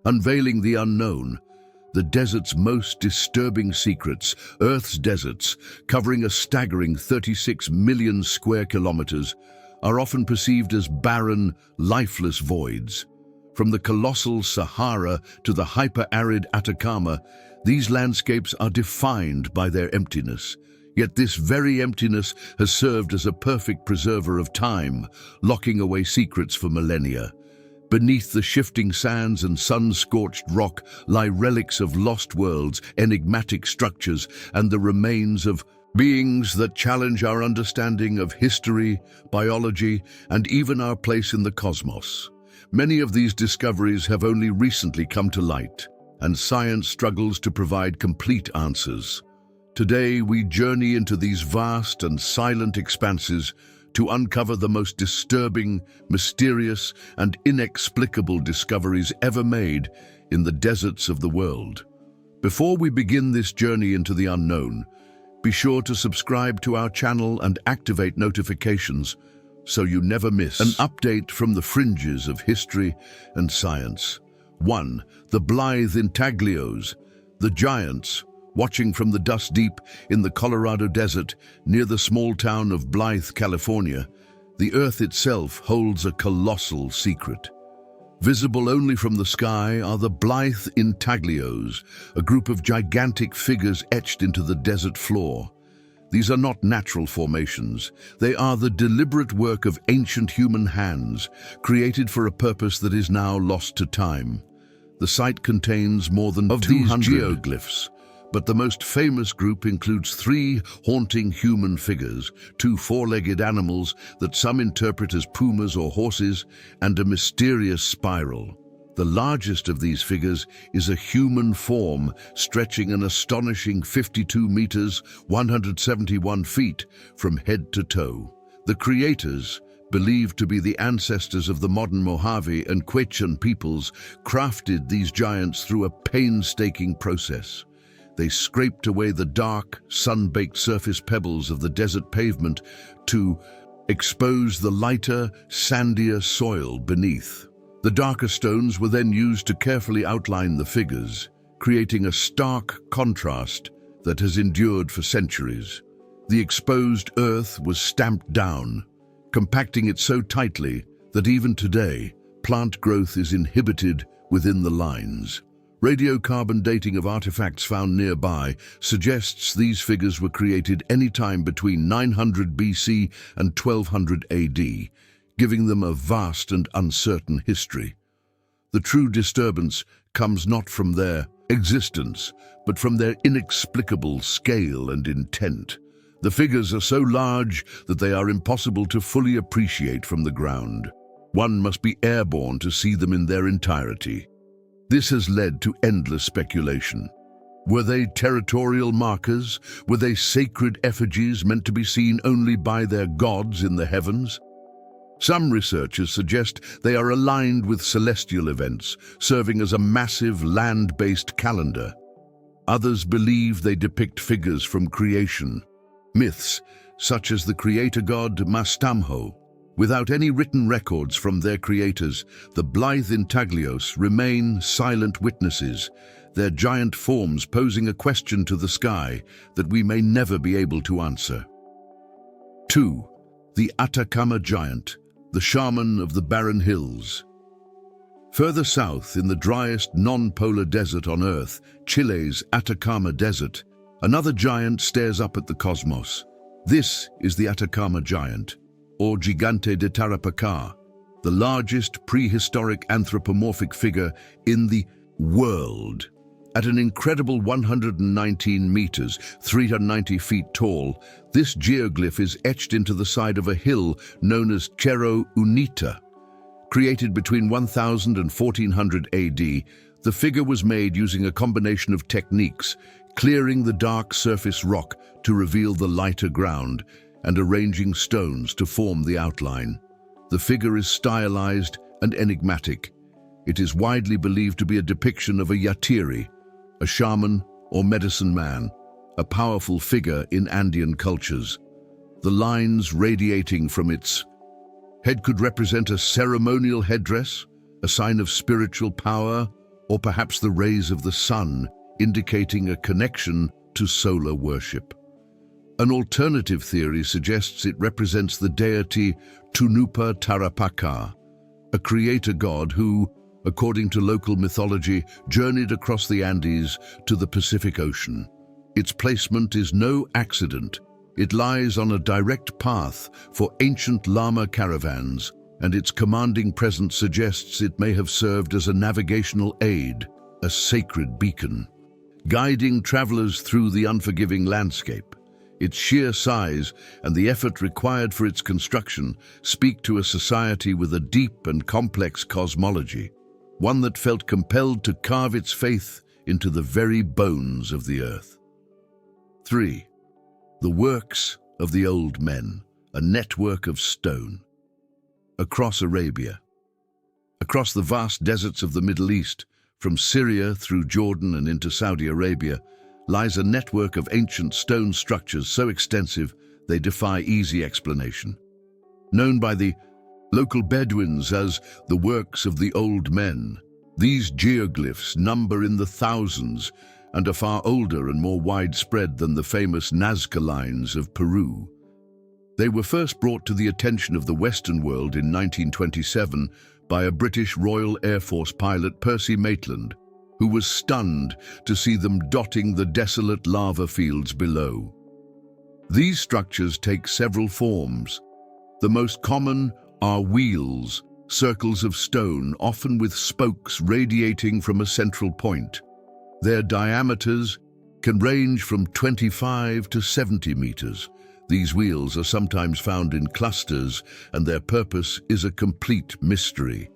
Unveiling the unknown, the desert's most disturbing secrets. Earth's deserts, covering a staggering 36 million square kilometers, are often perceived as barren, lifeless voids. From the colossal Sahara to the hyper-arid Atacama, these landscapes are defined by their emptiness. Yet this very emptiness has served as a perfect preserver of time, locking away secrets for millennia. Beneath the shifting sands and sun-scorched rock lie relics of lost worlds, enigmatic structures, and the remains of beings that challenge our understanding of history, biology, and even our place in the cosmos. Many of these discoveries have only recently come to light, and science struggles to provide complete answers. Today, we journey into these vast and silent expanses to uncover the most disturbing, mysterious, and inexplicable discoveries ever made in the deserts of the world. Before we begin this journey into the unknown, be sure to subscribe to our channel and activate notifications so you never miss an update from the fringes of history and science. 1. The Blythe intaglios, the giants, watching from the dust deep in the Colorado desert near the small town of Blythe, California. The Earth itself holds a colossal secret. Visible only from the sky are the Blythe intaglios, a group of gigantic figures etched into the desert floor. These are not natural formations. They are the deliberate work of ancient human hands, created for a purpose that is now lost to time. The site contains more than 200 geoglyphs, but the most famous group includes 3 haunting human figures, 2 four-legged animals that some interpret as pumas or horses, and a mysterious spiral. The largest of these figures is a human form stretching an astonishing 52 meters, 171 feet from head to toe. The creators, believed to be the ancestors of the modern Mojave and Quechan peoples, crafted these giants through a painstaking process. They scraped away the dark, sun-baked surface pebbles of the desert pavement to expose the lighter, sandier soil beneath. The darker stones were then used to carefully outline the figures, creating a stark contrast that has endured for centuries. The exposed earth was stamped down, compacting it so tightly that even today, plant growth is inhibited within the lines. Radiocarbon dating of artifacts found nearby suggests these figures were created anytime between 900 BC and 1200 AD, giving them a vast and uncertain history. The true disturbance comes not from their existence, but from their inexplicable scale and intent. The figures are so large that they are impossible to fully appreciate from the ground. One must be airborne to see them in their entirety. This has led to endless speculation. Were they territorial markers? Were they sacred effigies meant to be seen only by their gods in the heavens? Some researchers suggest they are aligned with celestial events, serving as a massive land-based calendar. Others believe they depict figures from creation, myths such as the creator god Mastamho. Without any written records from their creators, the Blythe intaglios remain silent witnesses, their giant forms posing a question to the sky that we may never be able to answer. 2. The Atacama giant, the shaman of the barren hills. Further south, in the driest non-polar desert on Earth, Chile's Atacama Desert, another giant stares up at the cosmos. This is the Atacama giant, or Gigante de Tarapacá, the largest prehistoric anthropomorphic figure in the world. At an incredible 119 meters, 390 feet tall, this geoglyph is etched into the side of a hill known as Cerro Unita. Created between 1000 and 1400 AD, the figure was made using a combination of techniques, clearing the dark surface rock to reveal the lighter ground, and arranging stones to form the outline. The figure is stylized and enigmatic. It is widely believed to be a depiction of a yatiri, a shaman or medicine man, a powerful figure in Andean cultures. The lines radiating from its head could represent a ceremonial headdress, a sign of spiritual power, or perhaps the rays of the sun, indicating a connection to solar worship. An alternative theory suggests it represents the deity Tunupa Tarapaka, a creator god who, according to local mythology, journeyed across the Andes to the Pacific Ocean. Its placement is no accident. It lies on a direct path for ancient llama caravans, and its commanding presence suggests it may have served as a navigational aid, a sacred beacon, guiding travelers through the unforgiving landscape. Its sheer size and the effort required for its construction speak to a society with a deep and complex cosmology, one that felt compelled to carve its faith into the very bones of the earth. 3. The works of the old men, a network of stone. Across Arabia. Across the vast deserts of the Middle East, from Syria through Jordan and into Saudi Arabia, lies a network of ancient stone structures so extensive they defy easy explanation. Known by the local Bedouins as the works of the old men, these geoglyphs number in the thousands and are far older and more widespread than the famous Nazca lines of Peru. They were first brought to the attention of the Western world in 1927 by a British Royal Air Force pilot, Percy Maitland, who was stunned to see them dotting the desolate lava fields below. These structures take several forms. The most common are wheels, circles of stone, often with spokes radiating from a central point. Their diameters can range from 25 to 70 meters. These wheels are sometimes found in clusters, and their purpose is a complete mystery.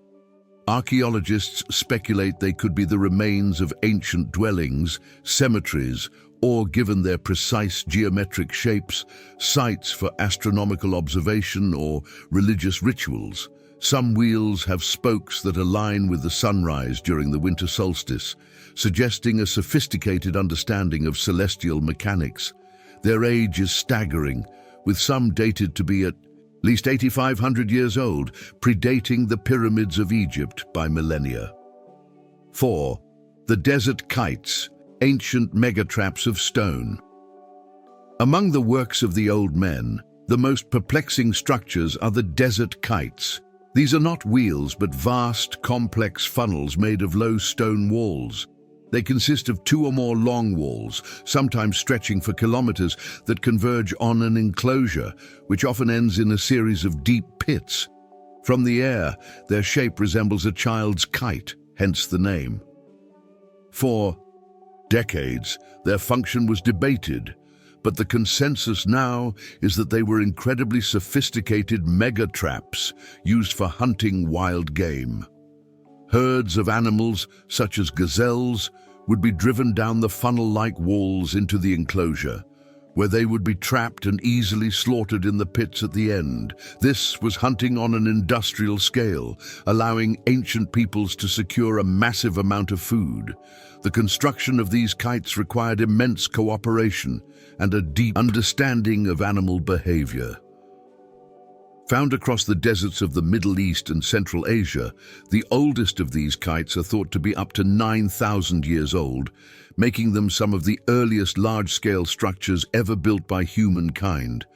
Archaeologists speculate they could be the remains of ancient dwellings, cemeteries, or, given their precise geometric shapes, sites for astronomical observation or religious rituals. Some wheels have spokes that align with the sunrise during the winter solstice, suggesting a sophisticated understanding of celestial mechanics. Their age is staggering, with some dated to be at least 8,500 years old, predating the pyramids of Egypt by millennia. 4. The desert kites, ancient megatraps of stone. Among the works of the old men, the most perplexing structures are the desert kites. These are not wheels, but vast, complex funnels made of low stone walls. They consist of 2 or more long walls, sometimes stretching for kilometers, that converge on an enclosure, which often ends in a series of deep pits. From the air, their shape resembles a child's kite, hence the name. For decades, their function was debated, but the consensus now is that they were incredibly sophisticated mega-traps used for hunting wild game. Herds of animals, such as gazelles, would be driven down the funnel-like walls into the enclosure, where they would be trapped and easily slaughtered in the pits at the end. This was hunting on an industrial scale, allowing ancient peoples to secure a massive amount of food. The construction of these kites required immense cooperation and a deep understanding of animal behavior. Found across the deserts of the Middle East and Central Asia, the oldest of these kites are thought to be up to 9,000 years old, making them some of the earliest large-scale structures ever built by humankind.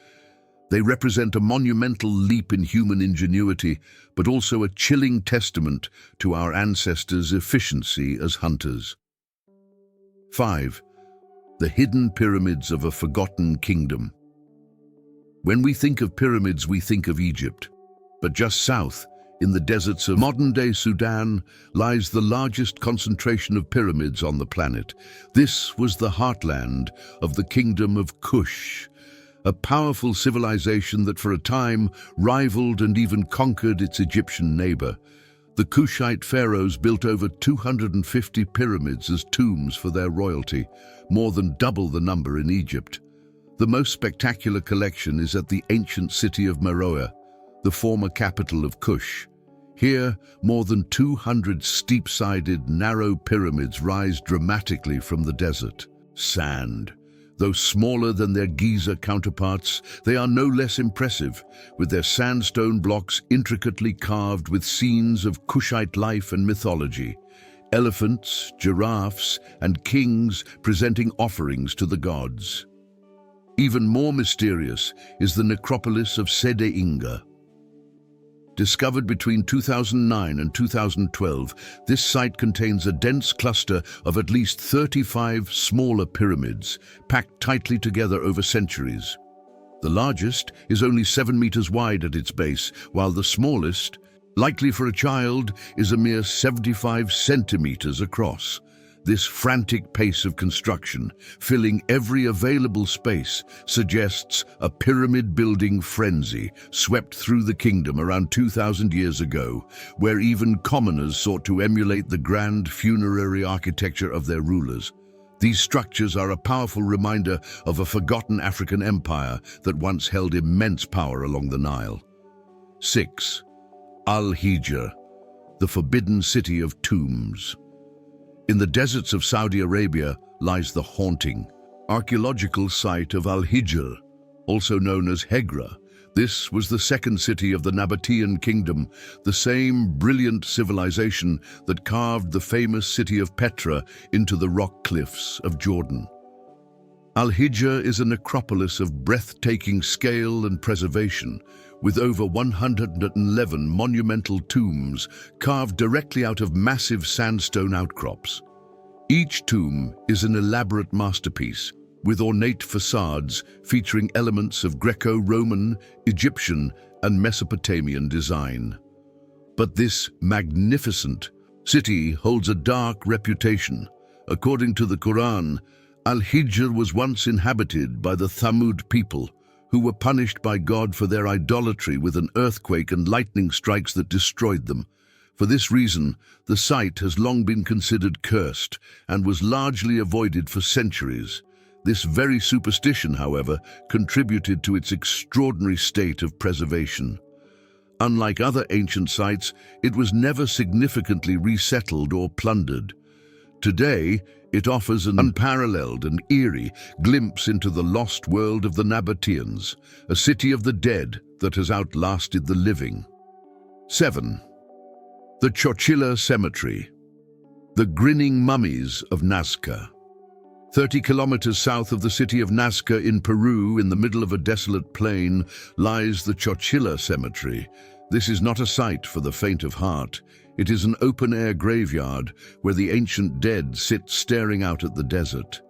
They represent a monumental leap in human ingenuity, but also a chilling testament to our ancestors' efficiency as hunters. 5. The hidden pyramids of a forgotten kingdom. When we think of pyramids, we think of Egypt. But just south, in the deserts of modern-day Sudan, lies the largest concentration of pyramids on the planet. This was the heartland of the kingdom of Kush, a powerful civilization that for a time rivaled and even conquered its Egyptian neighbor. The Kushite pharaohs built over 250 pyramids as tombs for their royalty, more than double the number in Egypt. The most spectacular collection is at the ancient city of Meroe, the former capital of Kush. Here, more than 200 steep-sided, narrow pyramids rise dramatically from the desert sand. Though smaller than their Giza counterparts, they are no less impressive, with their sandstone blocks intricately carved with scenes of Kushite life and mythology. elephants, giraffes, and kings presenting offerings to the gods. Even more mysterious is the necropolis of Sede Inga. Discovered between 2009 and 2012, this site contains a dense cluster of at least 35 smaller pyramids, packed tightly together over centuries. The largest is only 7 meters wide at its base, while the smallest, likely for a child, is a mere 75 centimeters across. This frantic pace of construction, filling every available space, suggests a pyramid-building frenzy swept through the kingdom around 2,000 years ago, where even commoners sought to emulate the grand funerary architecture of their rulers. These structures are a powerful reminder of a forgotten African empire that once held immense power along the Nile. 6. Al-Hijr, the forbidden city of tombs. In the deserts of Saudi Arabia lies the haunting, archaeological site of Al-Hijr, also known as Hegra. This was the second city of the Nabatean kingdom, the same brilliant civilization that carved the famous city of Petra into the rock cliffs of Jordan. Al-Hijr is a necropolis of breathtaking scale and preservation, with over 111 monumental tombs carved directly out of massive sandstone outcrops. Each tomb is an elaborate masterpiece, with ornate facades featuring elements of Greco-Roman, Egyptian, and Mesopotamian design. But this magnificent city holds a dark reputation. According to the Quran, Al-Hijr was once inhabited by the Thamud people, who were punished by God for their idolatry with an earthquake and lightning strikes that destroyed them. For this reason, the site has long been considered cursed and was largely avoided for centuries. This very superstition, however, contributed to its extraordinary state of preservation. Unlike other ancient sites, it was never significantly resettled or plundered. Today, it offers an unparalleled and eerie glimpse into the lost world of the Nabateans, a city of the dead that has outlasted the living. 7. The Chochilla Cemetery, the grinning mummies of Nazca. 30 kilometers south of the city of Nazca in Peru, in the middle of a desolate plain, lies the Chochilla Cemetery. This is not a site for the faint of heart. It is an open-air graveyard where the ancient dead sit staring out at the desert.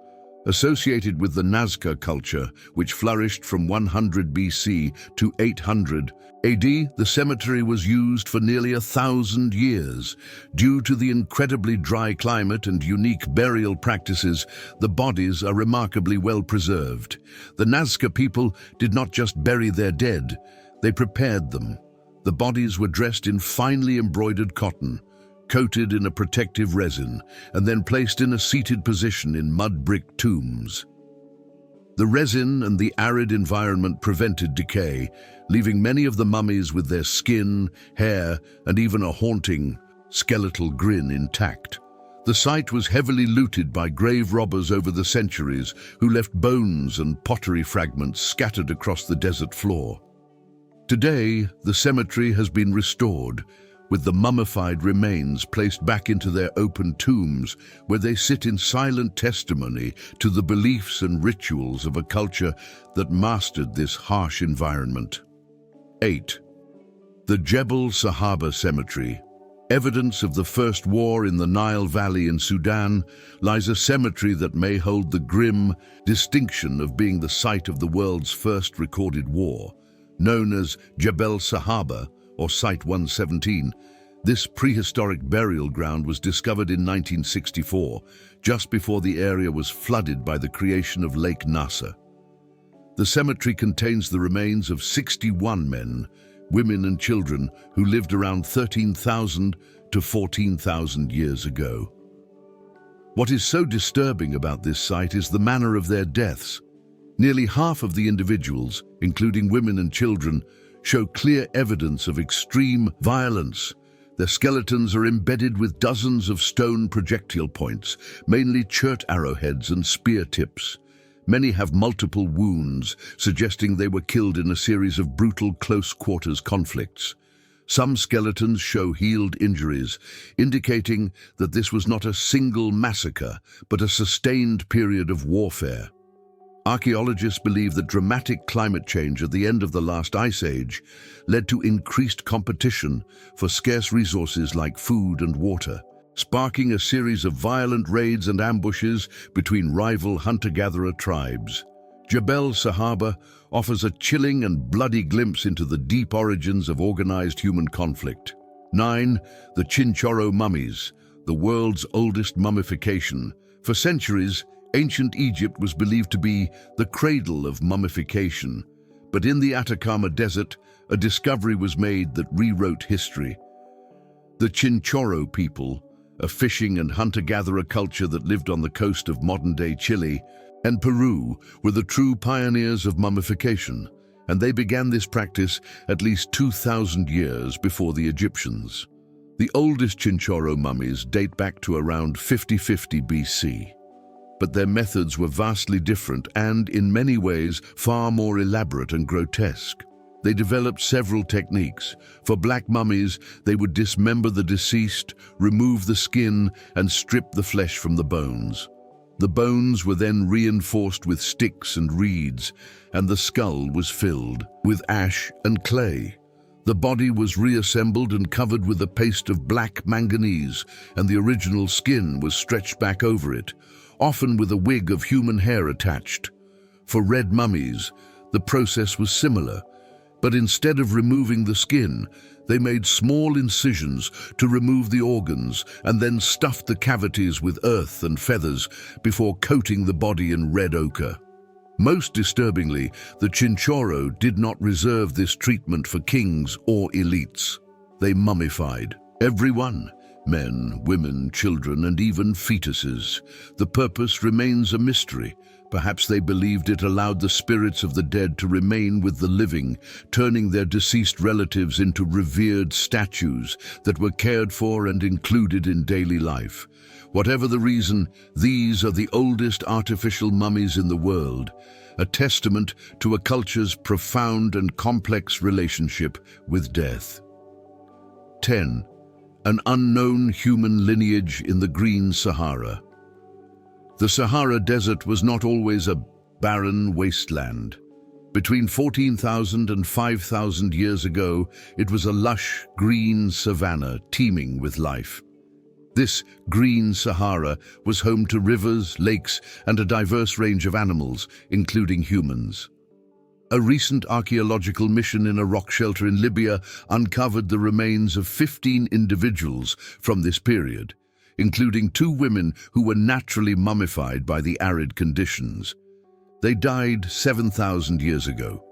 Associated with the Nazca culture, which flourished from 100 BC to 800 AD, the cemetery was used for nearly 1,000 years. Due to the incredibly dry climate and unique burial practices, the bodies are remarkably well preserved. The Nazca people did not just bury their dead, they prepared them. The bodies were dressed in finely embroidered cotton, coated in a protective resin, and then placed in a seated position in mud brick tombs. The resin and the arid environment prevented decay, leaving many of the mummies with their skin, hair, and even a haunting, skeletal grin intact. The site was heavily looted by grave robbers over the centuries, who left bones and pottery fragments scattered across the desert floor. Today, the cemetery has been restored, with the mummified remains placed back into their open tombs, where they sit in silent testimony to the beliefs and rituals of a culture that mastered this harsh environment. 8. The Jebel Sahaba Cemetery. Evidence of the First War in the Nile Valley in Sudan lies a cemetery that may hold the grim distinction of being the site of the world's first recorded war. Known as Jebel Sahaba, or Site 117, this prehistoric burial ground was discovered in 1964, just before the area was flooded by the creation of Lake Nasser. The cemetery contains the remains of 61 men, women and children who lived around 13,000 to 14,000 years ago. What is so disturbing about this site is the manner of their deaths. Nearly half of the individuals, including women and children, show clear evidence of extreme violence. Their skeletons are embedded with dozens of stone projectile points, mainly chert arrowheads and spear tips. Many have multiple wounds, suggesting they were killed in a series of brutal close-quarters conflicts. Some skeletons show healed injuries, indicating that this was not a single massacre, but a sustained period of warfare. Archaeologists believe that dramatic climate change at the end of the last ice age led to increased competition for scarce resources like food and water, sparking a series of violent raids and ambushes between rival hunter-gatherer tribes. Jebel Sahaba offers a chilling and bloody glimpse into the deep origins of organized human conflict. 9. The Chinchorro mummies, the world's oldest mummification. For centuries, ancient Egypt was believed to be the cradle of mummification, but in the Atacama desert, a discovery was made that rewrote history. The Chinchorro people, a fishing and hunter-gatherer culture that lived on the coast of modern-day Chile and Peru, were the true pioneers of mummification, and they began this practice at least 2,000 years before the Egyptians. The oldest Chinchorro mummies date back to around 5050 BC. But their methods were vastly different and, in many ways, far more elaborate and grotesque. They developed several techniques. For black mummies, they would dismember the deceased, remove the skin, and strip the flesh from the bones. The bones were then reinforced with sticks and reeds, and the skull was filled with ash and clay. The body was reassembled and covered with a paste of black manganese, and the original skin was stretched back over it, often with a wig of human hair attached. For red mummies, the process was similar, but instead of removing the skin, they made small incisions to remove the organs and then stuffed the cavities with earth and feathers before coating the body in red ochre. Most disturbingly, the Chinchorro did not reserve this treatment for kings or elites. They mummified everyone. Men, women, children, and even fetuses. The purpose remains a mystery. Perhaps they believed it allowed the spirits of the dead to remain with the living, turning their deceased relatives into revered statues that were cared for and included in daily life. Whatever the reason, these are the oldest artificial mummies in the world, a testament to a culture's profound and complex relationship with death. 10. An unknown human lineage in the green Sahara. The Sahara Desert was not always a barren wasteland. Between 14,000 and 5,000 years ago, it was a lush, green savanna teeming with life. This green Sahara was home to rivers, lakes, and a diverse range of animals, including humans. A recent archaeological mission in a rock shelter in Libya uncovered the remains of 15 individuals from this period, including 2 women who were naturally mummified by the arid conditions. They died 7,000 years ago.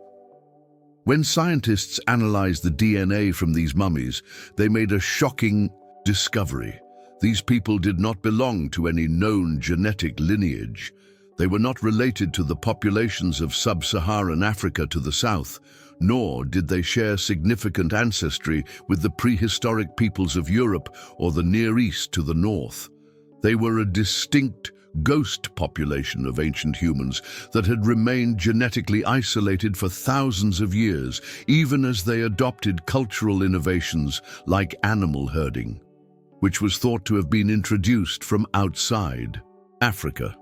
When scientists analyzed the DNA from these mummies, they made a shocking discovery. These people did not belong to any known genetic lineage. They were not related to the populations of sub-Saharan Africa to the south, nor did they share significant ancestry with the prehistoric peoples of Europe or the Near East to the north. They were a distinct ghost population of ancient humans that had remained genetically isolated for thousands of years, even as they adopted cultural innovations like animal herding, which was thought to have been introduced from outside Africa.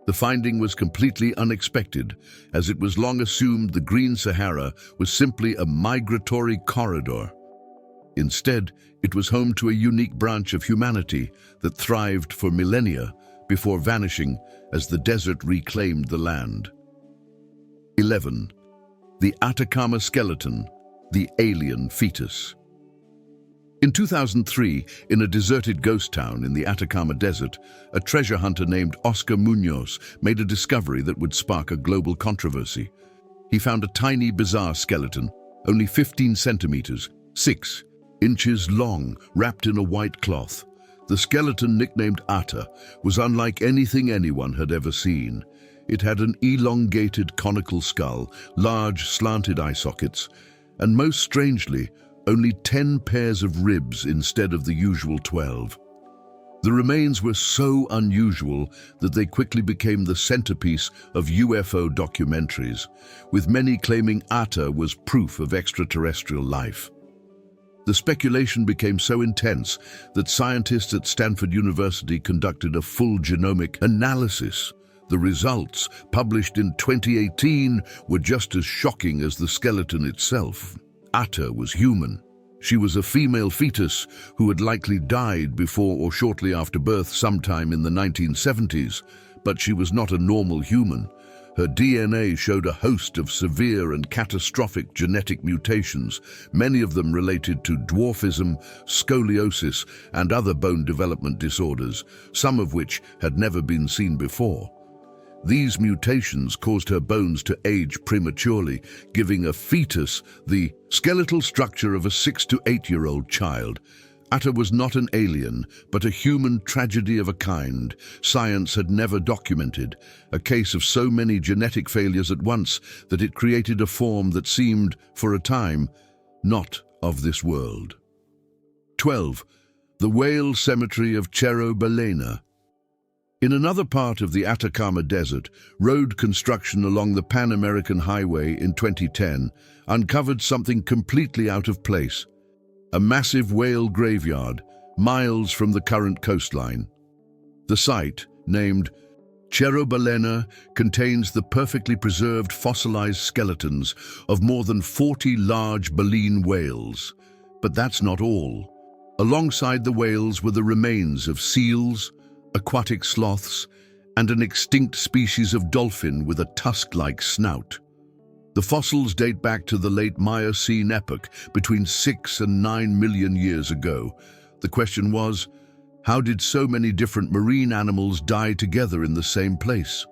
The finding was completely unexpected, as it was long assumed the Green Sahara was simply a migratory corridor. Instead, it was home to a unique branch of humanity that thrived for millennia before vanishing as the desert reclaimed the land. 11. The Atacama skeleton, the alien fetus. In 2003, in a deserted ghost town in the Atacama Desert, a treasure hunter named Oscar Munoz made a discovery that would spark a global controversy. He found a tiny, bizarre skeleton, only 15 centimeters, 6 inches long, wrapped in a white cloth. The skeleton, nicknamed Ata, was unlike anything anyone had ever seen. It had an elongated conical skull, large slanted eye sockets, and most strangely, only 10 pairs of ribs instead of the usual 12. The remains were so unusual that they quickly became the centerpiece of UFO documentaries, with many claiming Ata was proof of extraterrestrial life. The speculation became so intense that scientists at Stanford University conducted a full genomic analysis. The results, published in 2018, were just as shocking as the skeleton itself. Atta was human. She was a female fetus who had likely died before or shortly after birth sometime in the 1970s, but she was not a normal human. Her DNA showed a host of severe and catastrophic genetic mutations, many of them related to dwarfism, scoliosis, and other bone development disorders, some of which had never been seen before. These mutations caused her bones to age prematurely, giving a fetus the skeletal structure of a 6 to 8-year-old child. Atta was not an alien, but a human tragedy of a kind science had never documented, a case of so many genetic failures at once that it created a form that seemed, for a time, not of this world. 12. The whale cemetery of Cerro Balena. In another part of the Atacama Desert, road construction along the Pan American Highway in 2010 uncovered something completely out of place: a massive whale graveyard, miles from the current coastline. The site, named Cerro Balena, contains the perfectly preserved fossilized skeletons of more than 40 large baleen whales. But that's not all. Alongside the whales were the remains of seals, aquatic sloths, and an extinct species of dolphin with a tusk-like snout. The fossils date back to the late Miocene epoch, between 6 and 9 million years ago. The question was, how did so many different marine animals die together in the same place?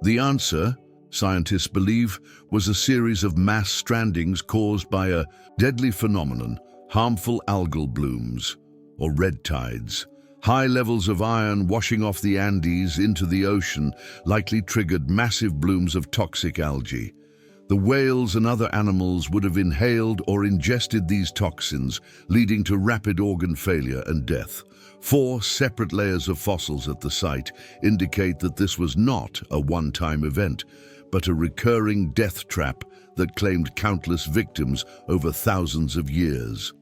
The answer, scientists believe, was a series of mass strandings caused by a deadly phenomenon, harmful algal blooms, or red tides. High levels of iron washing off the Andes into the ocean likely triggered massive blooms of toxic algae. The whales and other animals would have inhaled or ingested these toxins, leading to rapid organ failure and death. 4 separate layers of fossils at the site indicate that this was not a one-time event, but a recurring death trap that claimed countless victims over thousands of years.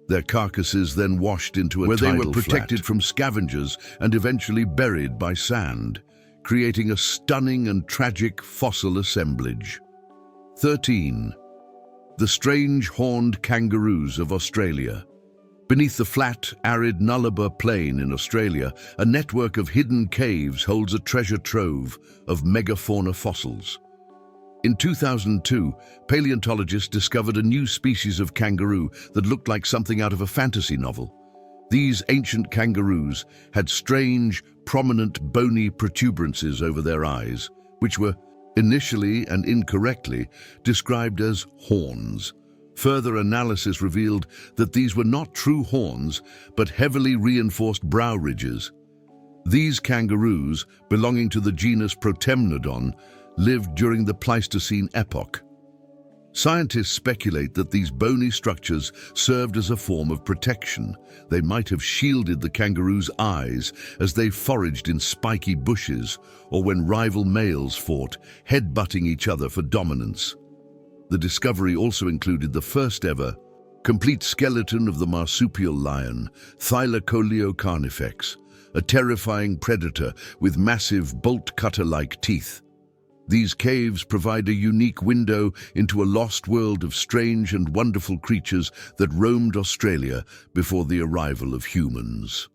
Their carcasses then washed into a tidal flat, where they were protected from scavengers and eventually buried by sand, creating a stunning and tragic fossil assemblage. 13. The strange horned kangaroos of Australia. Beneath the flat, arid Nullarbor Plain in Australia, a network of hidden caves holds a treasure trove of megafauna fossils. In 2002, paleontologists discovered a new species of kangaroo that looked like something out of a fantasy novel. These ancient kangaroos had strange, prominent bony protuberances over their eyes, which were initially and incorrectly described as horns. Further analysis revealed that these were not true horns, but heavily reinforced brow ridges. These kangaroos, belonging to the genus Protemnodon, lived during the Pleistocene epoch. Scientists speculate that these bony structures served as a form of protection. They might have shielded the kangaroo's eyes as they foraged in spiky bushes or when rival males fought, headbutting each other for dominance. The discovery also included the first ever complete skeleton of the marsupial lion, Thylacoleo carnifex, a terrifying predator with massive bolt-cutter-like teeth. These caves provide a unique window into a lost world of strange and wonderful creatures that roamed Australia before the arrival of humans.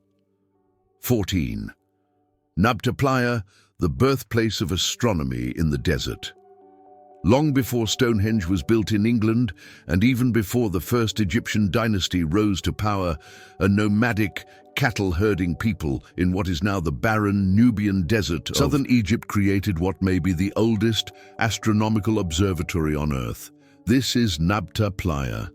14. Nabta Playa, the birthplace of astronomy in the desert. Long before Stonehenge was built in England, and even before the first Egyptian dynasty rose to power, a nomadic, cattle-herding people in what is now the barren Nubian desert of southern Egypt created what may be the oldest astronomical observatory on Earth. This is Nabta Playa.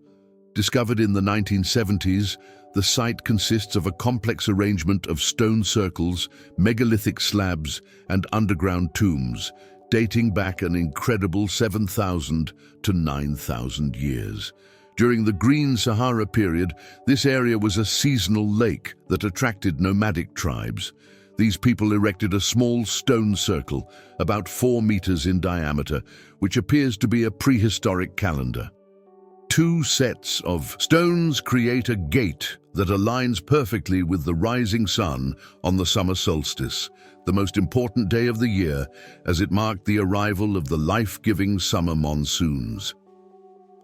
Discovered in the 1970s, the site consists of a complex arrangement of stone circles, megalithic slabs, and underground tombs, dating back an incredible 7,000 to 9,000 years. During the Green Sahara period, this area was a seasonal lake that attracted nomadic tribes. These people erected a small stone circle, about 4 meters in diameter, which appears to be a prehistoric calendar. Two sets of stones create a gate that aligns perfectly with the rising sun on the summer solstice, the most important day of the year, as it marked the arrival of the life-giving summer monsoons.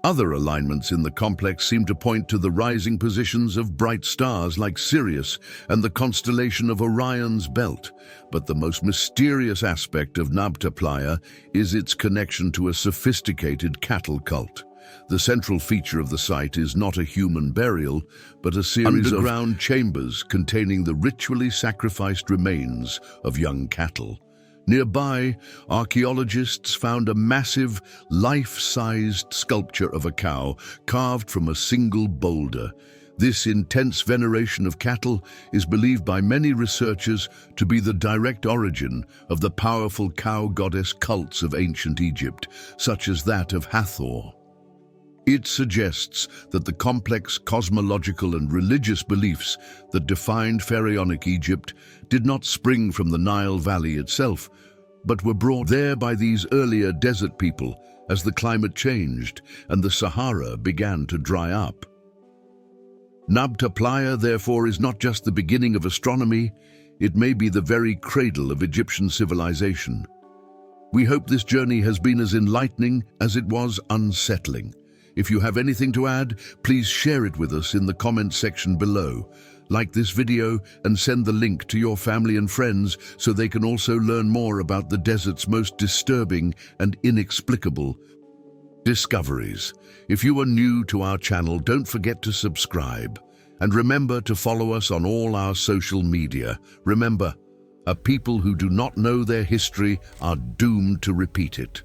Other alignments in the complex seem to point to the rising positions of bright stars like Sirius and the constellation of Orion's belt, but the most mysterious aspect of Nabta Playa is its connection to a sophisticated cattle cult. The central feature of the site is not a human burial, but a series of underground chambers containing the ritually sacrificed remains of young cattle. Nearby, archaeologists found a massive, life-sized sculpture of a cow carved from a single boulder. This intense veneration of cattle is believed by many researchers to be the direct origin of the powerful cow goddess cults of ancient Egypt, such as that of Hathor. It suggests that the complex cosmological and religious beliefs that defined pharaonic Egypt did not spring from the Nile Valley itself, but were brought there by these earlier desert people as the climate changed and the Sahara began to dry up. Nabta Playa, therefore, is not just the beginning of astronomy, it may be the very cradle of Egyptian civilization. We hope this journey has been as enlightening as it was unsettling. If you have anything to add, please share it with us in the comment section below. Like this video and send the link to your family and friends so they can also learn more about the desert's most disturbing and inexplicable discoveries. If you are new to our channel, don't forget to subscribe. And remember to follow us on all our social media. Remember, a people who do not know their history are doomed to repeat it.